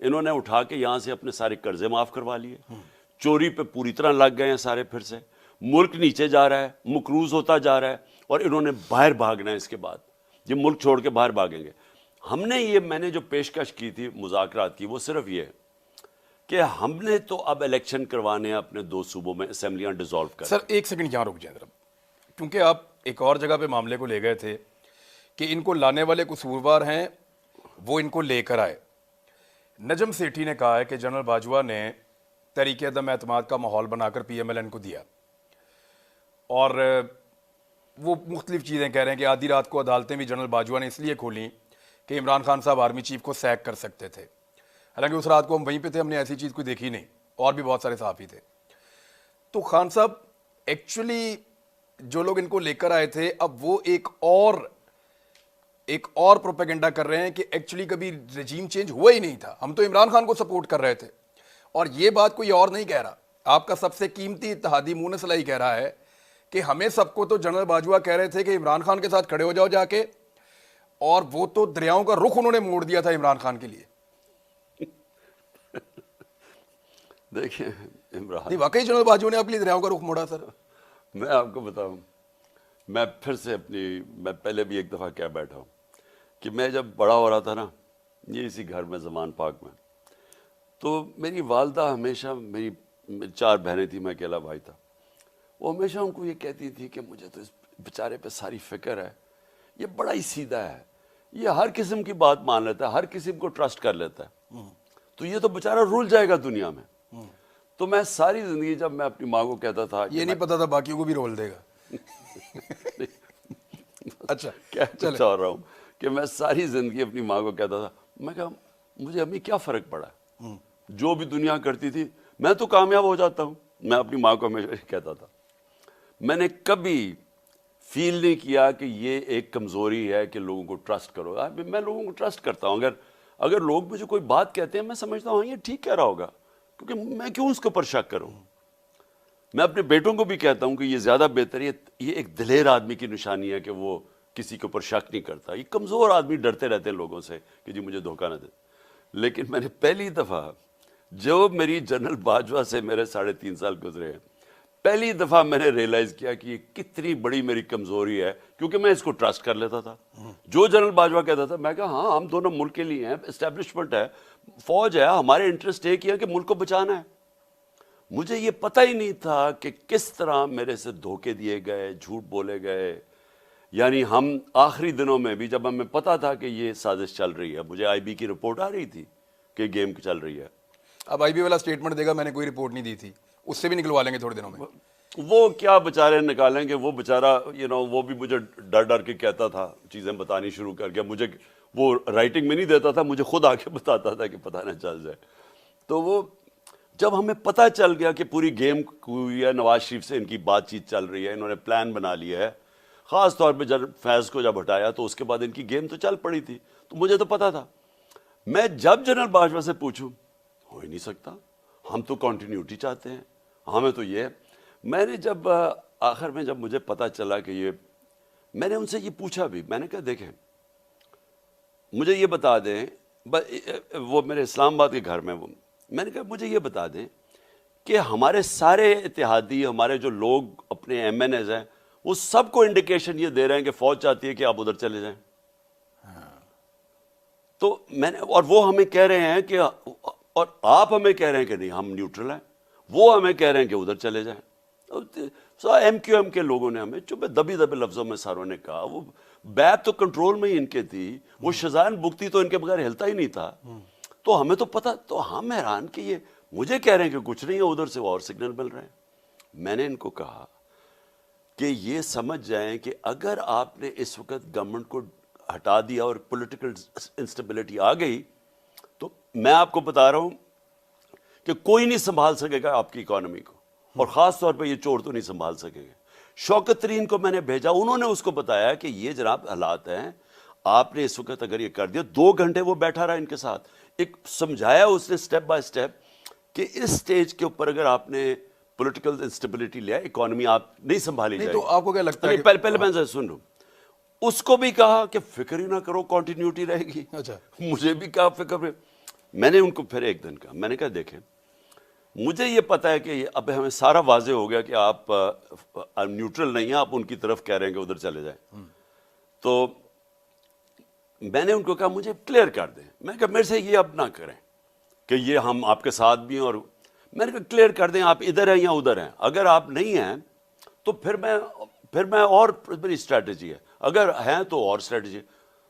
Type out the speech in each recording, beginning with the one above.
انہوں نے اٹھا کے یہاں سے اپنے سارے قرضے معاف کروا لیے، چوری پہ پوری طرح لگ گئے ہیں سارے پھر سے، ملک نیچے جا رہا ہے، مقروض ہوتا جا رہا ہے، اور انہوں نے باہر بھاگنا ہے اس کے بعد، یہ ملک چھوڑ کے باہر بھاگیں گے۔ ہم نے یہ، میں نے جو پیشکش کی تھی مذاکرات کی، وہ صرف یہ ہے کہ ہم نے تو اب الیکشن کروانے ہیں اپنے 2 صوبوں میں، اسمبلیاں ڈیزالو کر۔ سر ایک سیکنڈ یہاں رک جائیں ذرا، کیونکہ آپ ایک اور جگہ پہ معاملے کو لے گئے تھے کہ ان کو لانے والے قصوروار ہیں، وہ ان کو لے کر آئے۔ نجم سیٹھی نے کہا ہے کہ جنرل باجوہ نے تحریک عدم اعتماد کا ماحول بنا کر پی ایم ایل این کو دیا، اور وہ مختلف چیزیں کہہ رہے ہیں کہ آدھی رات کو عدالتیں بھی جنرل باجوہ نے اس لیے کھولیں کہ عمران خان صاحب آرمی چیف کو سیک کر سکتے تھے، حالانکہ اس رات کو ہم وہیں پہ تھے، ہم نے ایسی چیز کوئی دیکھی نہیں، اور بھی بہت سارے صحافی تھے۔ تو خان صاحب ایکچولی جو لوگ ان کو لے کر آئے تھے، اب وہ ایک اور پروپیگنڈا کر رہے ہیں کہ ایکچولی کبھی رجیم چینج ہوا ہی نہیں تھا، ہم تو عمران خان کو سپورٹ کر رہے تھے، اور یہ بات کوئی اور نہیں کہہ رہا، آپ کا سب سے قیمتی اتحادی مونس علیٰ کہہ رہا ہے کہ ہمیں سب کو تو جنرل باجوہ کہہ رہے تھے کہ عمران خان کے ساتھ کھڑے ہو جاؤ جا کے، اور وہ تو دریاؤں کا رخ انہوں نے موڑ دیا تھا عمران خان کے لیے۔ دیکھیں عمران، نہیں واقعی جنرل باجوہ نے آپ کے لیے دریاؤں کا رخ موڑا سر؟ میں آپ کو بتاؤں، میں پھر سے میں پہلے بھی ایک دفعہ کہہ بیٹھا ہوں کہ میں جب بڑا ہو رہا تھا نا، یہ اسی گھر میں زمان پاک میں، تو میری والدہ ہمیشہ، میری 4 بہنیں تھیں، میں اکیلا بھائی تھا، وہ ہمیشہ ان کو یہ کہتی تھی کہ مجھے تو اس بیچارے پہ ساری فکر ہے، یہ بڑا ہی سیدھا ہے، یہ ہر قسم کی بات مان لیتا ہے، ہر قسم کو ٹرسٹ کر لیتا ہے، تو یہ تو بیچارہ رول جائے گا دنیا میں۔ تو میں ساری زندگی جب میں اپنی ماں کو کہتا تھا، یہ نہیں پتا تھا باقیوں کو بھی رول دے گا۔ اچھا کیا چاہ رہا ہوں کہ میں ساری زندگی اپنی ماں کو کہتا تھا، میں کہا مجھے امی کیا فرق پڑا ہے، جو بھی دنیا کرتی تھی میں تو کامیاب ہو جاتا ہوں، میں اپنی ماں کو ہمیشہ کہتا تھا۔ میں نے کبھی فیل نہیں کیا کہ یہ ایک کمزوری ہے کہ لوگوں کو ٹرسٹ کرو، میں لوگوں کو ٹرسٹ کرتا ہوں، اگر لوگ مجھے کوئی بات کہتے ہیں میں سمجھتا ہوں یہ ٹھیک کہہ رہا ہوگا، کیونکہ میں کیوں اس کے اوپر شک کروں۔ میں اپنے بیٹوں کو بھی کہتا ہوں کہ یہ زیادہ بہتر ہے، یہ ایک دلیر آدمی کی نشانی ہے کہ وہ کسی کے اوپر شک نہیں کرتا، یہ کمزور آدمی ڈرتے رہتے ہیں لوگوں سے کہ جی مجھے دھوکہ نہ دے۔ لیکن میں نے پہلی دفعہ، جو میری جنرل باجوہ سے میرے 3.5 سال گزرے ہیں، پہلی دفعہ میں نے ریئلائز کیا کہ یہ کتنی بڑی میری کمزوری ہے، کیونکہ میں اس کو ٹرسٹ کر لیتا تھا۔ جو جنرل باجوہ کہتا تھا میں کہا ہاں ہم دونوں ملک کے لیے ہیں، اسٹیبلشمنٹ ہے، فوج ہے، ہمارے انٹرسٹ ایک ہی ہے کہ ملک کو بچانا ہے۔ مجھے یہ پتہ ہی نہیں تھا کہ کس طرح میرے سے دھوکے دیے گئے، جھوٹ بولے گئے، یعنی ہم آخری دنوں میں بھی جب ہمیں پتہ تھا کہ یہ سازش چل رہی ہے، مجھے آئی بی کی رپورٹ آ رہی تھی کہ گیم چل رہی ہے۔ اب آئی بی والا سٹیٹمنٹ دے گا میں نے کوئی رپورٹ نہیں دی تھی، اس سے بھی نکلوا لیں گے تھوڑے دنوں میں۔ وہ کیا بیچارے نکالیں گے، وہ بیچارہ وہ بھی مجھے ڈر ڈر کے کہتا تھا، چیزیں بتانی شروع کر گیا، مجھے وہ رائٹنگ میں نہیں دیتا تھا، مجھے خود آ کے بتاتا تھا کہ پتہ نہ چل جائے۔ تو وہ جب ہمیں پتہ چل گیا کہ پوری گیم ہوئی ہے، نواز شریف سے ان کی بات چیت چل رہی ہے، انہوں نے پلان بنا لیا ہے، خاص طور پہ جب فیض کو جب ہٹایا تو اس کے بعد ان کی گیم تو چل پڑی تھی، تو مجھے تو پتہ تھا۔ میں جب جنرل باجوہ سے پوچھوں، ہو ہی نہیں سکتا، ہم تو کنٹینیوٹی چاہتے ہیں، ہمیں تو یہ۔ میں نے جب آخر میں جب مجھے پتہ چلا کہ یہ، میں نے ان سے یہ پوچھا بھی، میں نے کہا دیکھیں مجھے یہ بتا دیں، وہ میرے اسلام آباد کے گھر میں، وہ میں نے کہا مجھے یہ بتا دیں کہ ہمارے سارے اتحادی، ہمارے جو لوگ اپنے ایم این ایز ہیں، وہ سب کو انڈیکیشن یہ دے رہے ہیں کہ فوج چاہتی ہے کہ آپ ادھر چلے جائیں۔ تو میں نے، اور وہ ہمیں کہہ رہے ہیں کہ، اور آپ ہمیں کہہ رہے ہیں کہ نہیں ہم نیوٹرل ہیں، وہ ہمیں کہہ رہے ہیں کہ ادھر چلے جائیں۔ ایم کیو ایم کے لوگوں نے ہمیں چپے دبی لفظوں میں ساروں نے کہا، وہ بیت تو کنٹرول میں ہی ان کے تھی، وہ شزان بگتی تو ان کے بغیر ہلتا ہی نہیں تھا، تو ہمیں تو پتہ، تو ہم حیران کہ یہ مجھے کہہ رہے ہیں کہ کچھ نہیں ہے، ادھر سے اور سگنل مل رہے ہیں۔ میں نے ان کو کہا کہ یہ سمجھ جائیں کہ اگر آپ نے اس وقت گورنمنٹ کو ہٹا دیا اور پولیٹیکل انسٹیبلٹی آ گئی، تو میں آپ کو بتا رہا ہوں کہ کوئی نہیں سنبھال سکے گا آپ کی اکانومی کو، اور خاص طور پہ یہ چور تو نہیں سنبھال سکے گا۔ شوکت ترین کو میں نے بھیجا، انہوں نے اس کو بتایا کہ یہ جناب حالات ہیں، آپ نے اس وقت اگر یہ کر دیا، 2 گھنٹے وہ بیٹھا رہا ان کے ساتھ، ایک سمجھایا اس نے سٹیپ بائی سٹیپ کہ اس سٹیج کے اوپر اگر آپ نے پولیٹیکل انسٹیبلٹی لیا، اکانومی آپ نہیں سنبھالی جائے۔ تو آپ کو کیا لگتا ہے؟ پہلے میں سن لوں، اس کو بھی کہا کہ فکر ہی نہ کرو، کنٹینیوٹی رہے گی۔ اچھا، مجھے بھی کہا فکر، میں نے ان کو پھر ایک دن کہا, میں نے کہا دیکھیں مجھے یہ پتا ہے کہ اب ہمیں سارا واضح ہو گیا کہ آپ نیوٹرل نہیں ہیں, آپ ان کی طرف کہہ رہے ہیں کہ ادھر چلے جائیں. تو میں نے ان کو کہا مجھے کلیئر کر دیں. میں نے کہا میرے سے یہ اب نہ کریں کہ یہ ہم آپ کے ساتھ بھی ہیں, اور میں نے کہا کلیئر کر دیں آپ ادھر ہیں یا ادھر ہیں. اگر آپ نہیں ہیں تو پھر میں اور میری اسٹریٹجی ہے, اگر ہیں تو اور اسٹریٹجی ہے.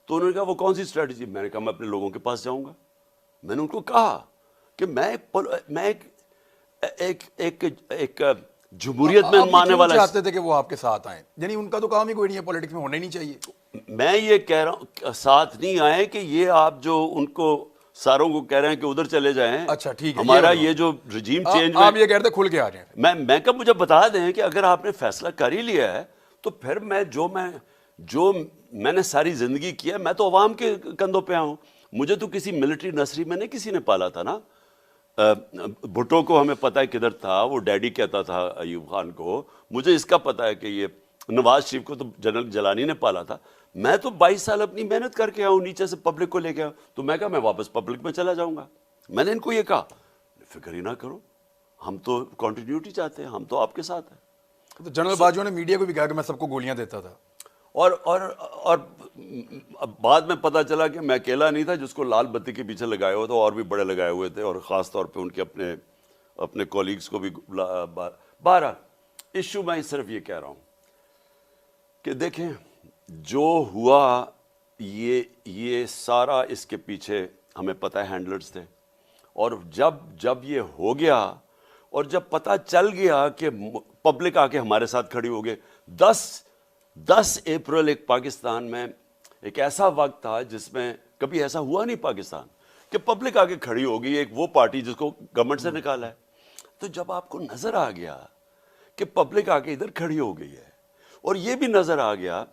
تو انہوں نے کہا وہ کون سی اسٹریٹجی؟ میں نے کہا میں اپنے لوگوں کے پاس جاؤں گا. میں نے ان کو کہا کہ میں ایک جمہوریت میں ماننے والا. چاہتے تھے کہ وہ آپ کے ساتھ آئیں, یعنی ان کا تو کام ہی کوئی نہیں ہے, پولیٹکس میں ہونا ہی نہیں چاہیے. میں یہ کہہ رہا ہوں ساتھ نہیں آئے کہ یہ آپ جو ان کو ساروں کو کہہ رہے ہیں کہ ادھر چلے جائیں. اچھا ٹھیک ہے, ہمارا یہ جو رجیم چینج آپ یہ کہتے کھل کے آ جائیں. میں کب مجھے بتا دیں کہ اگر آپ نے فیصلہ کر ہی لیا ہے تو پھر جو میں نے ساری زندگی کیا ہے, میں تو عوام کے کندھوں پہ آؤں. مجھے تو کسی ملٹری نرسری میں نہیں کسی نے پالا تھا نا. بھٹو کو ہمیں پتہ ہے کدھر تھا, وہ ڈیڈی کہتا تھا ایوب خان کو. مجھے اس کا پتہ ہے کہ یہ نواز شریف کو تو جنرل جیلانی نے پالا تھا. میں تو 22 سال اپنی محنت کر کے آؤں, نیچے سے پبلک کو لے کے آؤں. تو میں کہا میں واپس پبلک میں چلا جاؤں گا. میں نے ان کو یہ کہا فکر ہی نہ کرو, ہم تو کنٹینیوٹی چاہتے ہیں, ہم تو آپ کے ساتھ ہیں. تو جنرل باجوہ نے میڈیا کو بھی کہا کہ میں سب کو گولیاں دیتا تھا. اور بعد میں پتا چلا کہ میں اکیلا نہیں تھا جس کو لال بتی کے پیچھے لگائے ہوئے تھے, اور بھی بڑے لگائے ہوئے تھے, اور خاص طور پہ ان کے اپنے کولیگز کو بھی. بہرحال ایشو میں صرف یہ کہہ رہا ہوں کہ دیکھیں جو ہوا یہ سارا اس کے پیچھے ہمیں پتہ ہے ہینڈلرز تھے. اور جب یہ ہو گیا اور جب پتہ چل گیا کہ پبلک آ کے ہمارے ساتھ کھڑی ہو گئے. 10 اپریل ایک پاکستان میں ایک ایسا وقت تھا جس میں کبھی ایسا ہوا نہیں پاکستان کہ پبلک آ کے کھڑی ہوگی, ایک وہ پارٹی جس کو گورنمنٹ سے نکالا ہے. تو جب آپ کو نظر آ گیا کہ پبلک آ کے ادھر کھڑی ہو گئی ہے, اور یہ بھی نظر آ گیا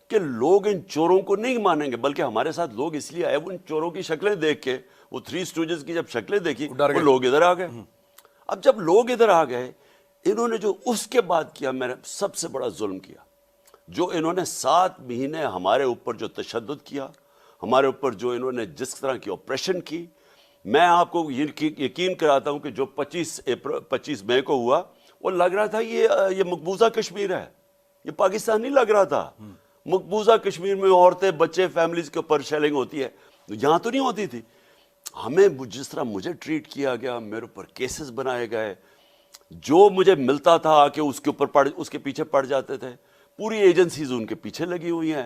کہ لوگ ان چوروں کو نہیں مانیں گے, بلکہ ہمارے ساتھ لوگ اس لیے آئے, وہ ان چوروں کی شکلیں دیکھ کے, وہ 3 اسٹوجز کی جب شکلیں دیکھی وہ لوگ ادھر آ گئے. اب جب لوگ ادھر آ گئے, انہوں نے جو اس کے بعد کیا, میں نے سب سے بڑا ظلم کیا. جو انہوں نے 7 مہینے ہمارے اوپر جو تشدد کیا, ہمارے اوپر جو انہوں نے جس طرح کی آپریشن کی, میں آپ کو یقین کراتا ہوں کہ جو 25 مئی کو ہوا وہ لگ رہا تھا یہ مقبوضہ کشمیر ہے, یہ پاکستان نہیں لگ رہا تھا. مقبوضہ کشمیر میں عورتیں بچے فیملیز کے اوپر شیلنگ ہوتی ہے, یہاں تو نہیں ہوتی تھی. ہمیں جس طرح مجھے ٹریٹ کیا گیا, میرے اوپر کیسز بنائے گئے, جو مجھے ملتا تھا کہ اس کے پیچھے پڑ جاتے تھے. پوری ایجنسیز ان کے پیچھے لگی ہوئی ہیں.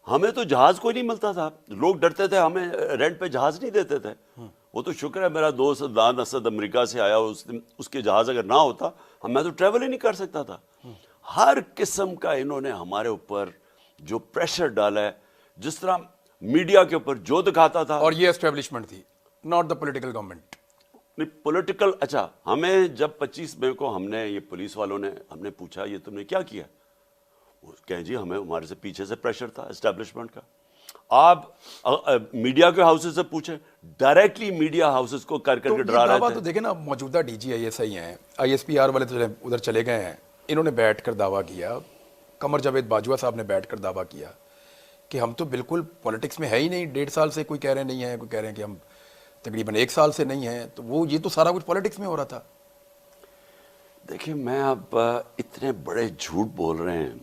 ہمیں تو جہاز کوئی نہیں ملتا تھا, لوگ ڈرتے تھے, ہمیں رینٹ پہ جہاز نہیں دیتے تھے. وہ تو شکر ہے میرا دوست عدنان اسد امریکہ سے آیا, اس کے جہاز اگر نہ ہوتا میں تو ٹریول ہی نہیں کر سکتا تھا. ہر قسم کا انہوں نے ہمارے اوپر جو پریشر ڈالا ہے, جس طرح میڈیا کے اوپر جو دکھاتا تھا. اور یہ اسٹیبلشمنٹ تھی, ناٹ دا پولیٹیکل گورنمنٹ. نہیں پولیٹیکل. اچھا, ہمیں جب 25 مئی کو ہم نے یہ پولیس والوں نے ہم نے پوچھا یہ تم نے کیا کیا, کہیں جی ہمارے سے پیچھے سے پریشر تھا اسٹیبلشمنٹ کا. آپ میڈیا کے ہاؤسز سے پوچھیں, ڈائریکٹلی میڈیا ہاؤسز کو کر کے ڈرا رہے تھے. تو دیکھیں نا, موجودہ D G I S I ہیں, ISPR والے تو ادھر چلے گئے ہیں, انہوں نے بیٹھ کر دعویٰ کیا, قمر جاوید باجوہ صاحب نے بیٹھ کر دعویٰ کیا کہ ہم تو بالکل پولیٹکس میں ہے ہی نہیں, 1.5 سال سے کوئی کہہ رہے نہیں ہیں, کوئی کہہ رہے ہیں کہ ہم تقریباً 1 سال سے نہیں ہیں. تو یہ تو سارا کچھ پولیٹکس میں ہو رہا تھا. دیکھیں میں اب اتنے بڑے جھوٹ بول رہے ہیں,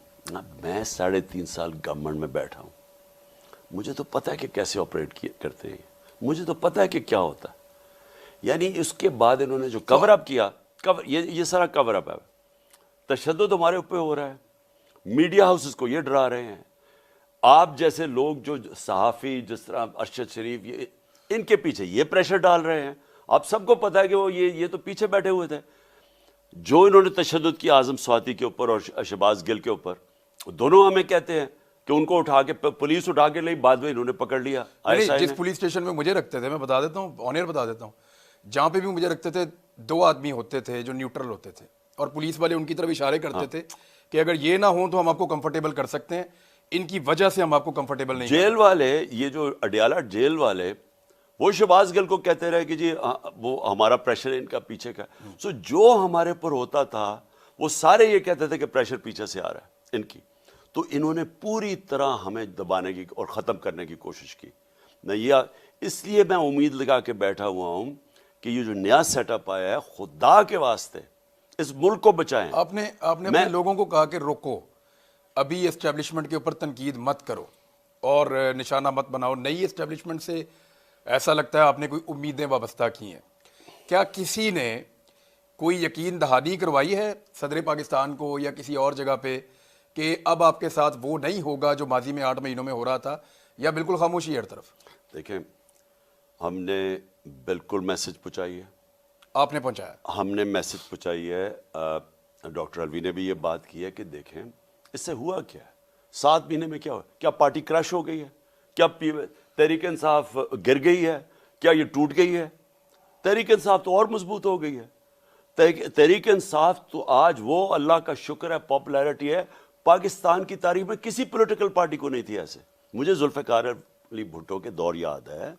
میں 3.5 سال گورنمنٹ میں بیٹھا ہوں, مجھے تو پتہ ہے کہ کیسے آپریٹ کرتے ہیں, مجھے تو پتہ ہے کہ کیا ہوتا ہے. یعنی اس کے بعد انہوں نے جو کور اپ کیا, یہ سارا کور اپ ہے. تشدد ہمارے اوپر ہو رہا ہے, میڈیا ہاؤسز کو یہ ڈرا رہے ہیں. آپ جیسے لوگ جو صحافی جس طرح ارشد شریف, ان کے پیچھے یہ پریشر ڈال رہے ہیں. آپ سب کو پتہ ہے کہ وہ یہ تو پیچھے بیٹھے ہوئے تھے. جو انہوں نے تشدد کیا اعظم سواتی کے اوپر اور شہباز گل کے اوپر, دونوں ہمیں کہتے ہیں کہ ان کو اٹھا کے پولیس اٹھا کے لئی, بعد میں انہوں نے پکڑ لیا. جس پولیس اسٹیشن میں مجھے رکھتے تھے, میں بتا دیتا ہوں, آن ایئر بتا دیتا ہوں, جہاں پہ بھی مجھے رکھتے تھے 2 آدمی ہوتے تھے جو نیوٹرل ہوتے تھے, اور پولیس والے ان کی طرف اشارے کرتے تھے کہ اگر یہ نہ ہوں تو ہم آپ کو کمفرٹیبل کر سکتے ہیں, ان کی وجہ سے ہم آپ کو کمفرٹیبل نہیں. جیل والے, یہ جو اڈیالہ جیل والے, وہ شہباز گل کو کہتے رہے کہ جی وہ ہمارا پریشر ان کا پیچھے کا. سو جو ہمارے پر ہوتا تھا وہ سارے یہ کہتے تھے کہ پریشر پیچھے سے آ رہا ہے ان کی. تو انہوں نے پوری طرح ہمیں دبانے کی اور ختم کرنے کی کوشش کی. نہ اس لیے میں امید لگا کے بیٹھا ہوا ہوں کہ یہ جو نیا سیٹ اپ آیا ہے خدا کے واسطے اس ملک کو بچائیں. آپ نے اپنے لوگوں کو کہا کہ روکو، ابھی اسٹیبلشمنٹ کے اوپر تنقید مت کرو اور نشانہ مت بناؤ. نئی اسٹیبلشمنٹ سے ایسا لگتا ہے آپ نے کوئی امیدیں وابستہ کی ہیں. کیا کسی نے کوئی یقین دہانی کروائی ہے صدر پاکستان کو یا کسی اور جگہ پہ کہ اب آپ کے ساتھ وہ نہیں ہوگا جو ماضی میں 8 مہینوں میں ہو رہا تھا، یا بالکل خاموشی ہر طرف؟ دیکھیں، ہم نے بالکل میسج پہنچائی ہے. آپ نے پہنچایا؟ ہم نے میسج پہنچائی ہے. ڈاکٹر الوی نے بھی یہ بات کی ہے کہ دیکھیں اس سے ہوا کیا ہے. 7 مہینے میں کیا ہوا؟ کیا پارٹی کریش ہو گئی ہے؟ کیا تحریک انصاف گر گئی ہے؟ کیا یہ ٹوٹ گئی ہے؟ تحریک انصاف تو اور مضبوط ہو گئی ہے. تحریک انصاف تو آج وہ اللہ کا شکر ہے پاپولیرٹی ہے. پاکستان کی تاریخ میں کسی پولیٹیکل پارٹی کو نہیں تھی ایسے. مجھے ذوالفقار علی بھٹو کے دور یاد ہے،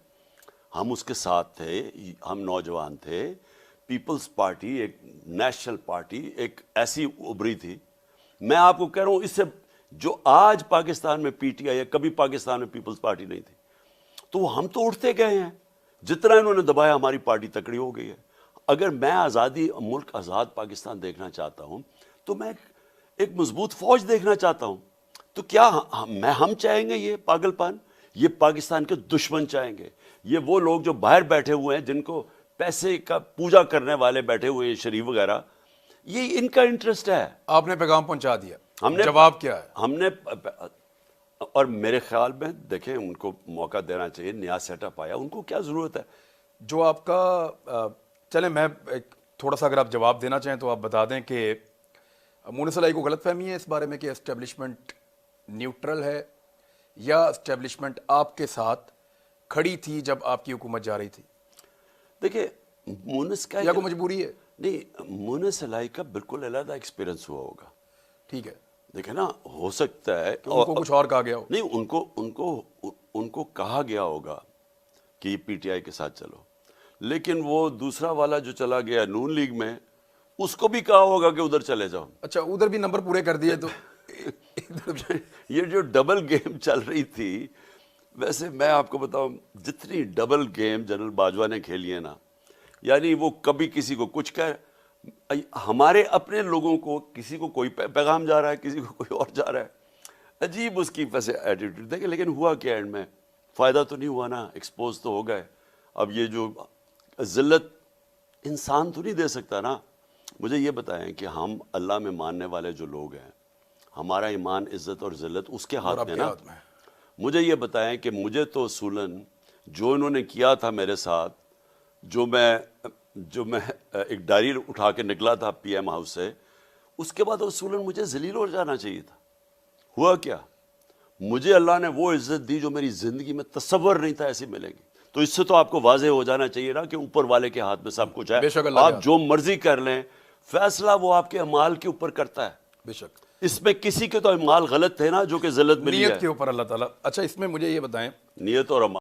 ہم اس کے ساتھ تھے، ہم نوجوان تھے. پیپلز پارٹی ایک نیشنل پارٹی ایک ایسی ابھری تھی. میں آپ کو کہہ رہا ہوں اس سے جو آج پاکستان میں پی ٹی آئی ہے، کبھی پاکستان میں پیپلز پارٹی نہیں تھی. تو ہم تو اٹھتے گئے ہیں. جتنا انہوں نے دبایا ہماری پارٹی تکڑی ہو گئی ہے. اگر میں آزادی، ملک آزاد پاکستان دیکھنا چاہتا ہوں تو میں ایک مضبوط فوج دیکھنا چاہتا ہوں. تو کیا ہم چاہیں گے یہ پاگل پان؟ یہ پاکستان کے دشمن چاہیں گے. یہ وہ لوگ جو باہر بیٹھے ہوئے ہیں، جن کو پیسے کا پوجا کرنے والے بیٹھے ہوئے ہیں، شریف وغیرہ، یہ ان کا انٹرسٹ ہے. آپ نے پیغام پہنچا دیا، ہم نے جواب کیا ہے؟ ہم نے، اور میرے خیال میں دیکھیں ان کو موقع دینا چاہیے. نیا سیٹ اپ آیا، ان کو کیا ضرورت ہے؟ جو آپ کا چلیں میں تھوڑا سا اگر آپ جواب دینا چاہیں تو آپ بتا دیں کہ مونس علائی کو غلط فہمی ہے اس بارے میں کہ اسٹیبلشمنٹ نیوٹرل ہے، یا اسٹیبلشمنٹ آپ کے ساتھ کھڑی تھی جب آپ کی حکومت جا رہی تھی؟ دیکھیں مونس کا یا کوئی مجبوری ہے؟ نہیں، مونس علائی کا بالکل علیحدہ ایکسپیرینس ہوا ہوگا. ٹھیک ہے، دیکھیں نا، ہو سکتا ہے ان کو کچھ اور کہا گیا ہو. نہیں، ان کو کہا گیا ہوگا کہ یہ پی ٹی آئی کے ساتھ چلو، لیکن وہ دوسرا والا جو چلا گیا نون لیگ میں، اس کو بھی کہا ہوگا کہ ادھر چلے جاؤ. اچھا، ادھر بھی نمبر پورے کر دیے تو یہ جو ڈبل گیم چل رہی تھی، ویسے میں آپ کو بتاؤں جتنی ڈبل گیم جنرل باجوہ نے کھیلی ہے نا، یعنی وہ کبھی کسی کو کچھ ہمارے اپنے لوگوں کو کسی کو کوئی پیغام جا رہا ہے، کسی کو کوئی اور جا رہا ہے. عجیب اس کی ویسے ایٹیٹیوڈ دیکھیں. لیکن ہوا کیا اینڈ میں؟ فائدہ تو نہیں ہوا نا، ایکسپوز تو ہو گئے. اب یہ جو ذلت انسان تو نہیں دے سکتا نا. مجھے یہ بتائیں کہ ہم اللہ میں ماننے والے جو لوگ ہیں، ہمارا ایمان، عزت اور ذلت اس کے ہاتھ میں نا. مجھے یہ بتائیں کہ مجھے تو اصولاً جو انہوں نے کیا تھا میرے ساتھ، جو میں ایک ڈائری اٹھا کے نکلا تھا پی ایم ہاؤس سے، اس کے بعد اصولاً مجھے ذلیل ہو جانا چاہیے تھا. ہوا کیا؟ مجھے اللہ نے وہ عزت دی جو میری زندگی میں تصور نہیں تھا ایسی ملے گی. تو اس سے تو آپ کو واضح ہو جانا چاہیے نا کہ اوپر والے کے ہاتھ میں سب کچھ ہے. آپ جو مرضی کر لیں، فیصلہ وہ آپ کے اعمال کے اوپر کرتا ہے. بے شک اس میں کسی کے تو اعمال غلط تھے نا، جو کہ ذلت ملی ہے. نیت کے اوپر اللہ تعالیٰ. اچھا، اس میں مجھے یہ بتائیں، نیت اور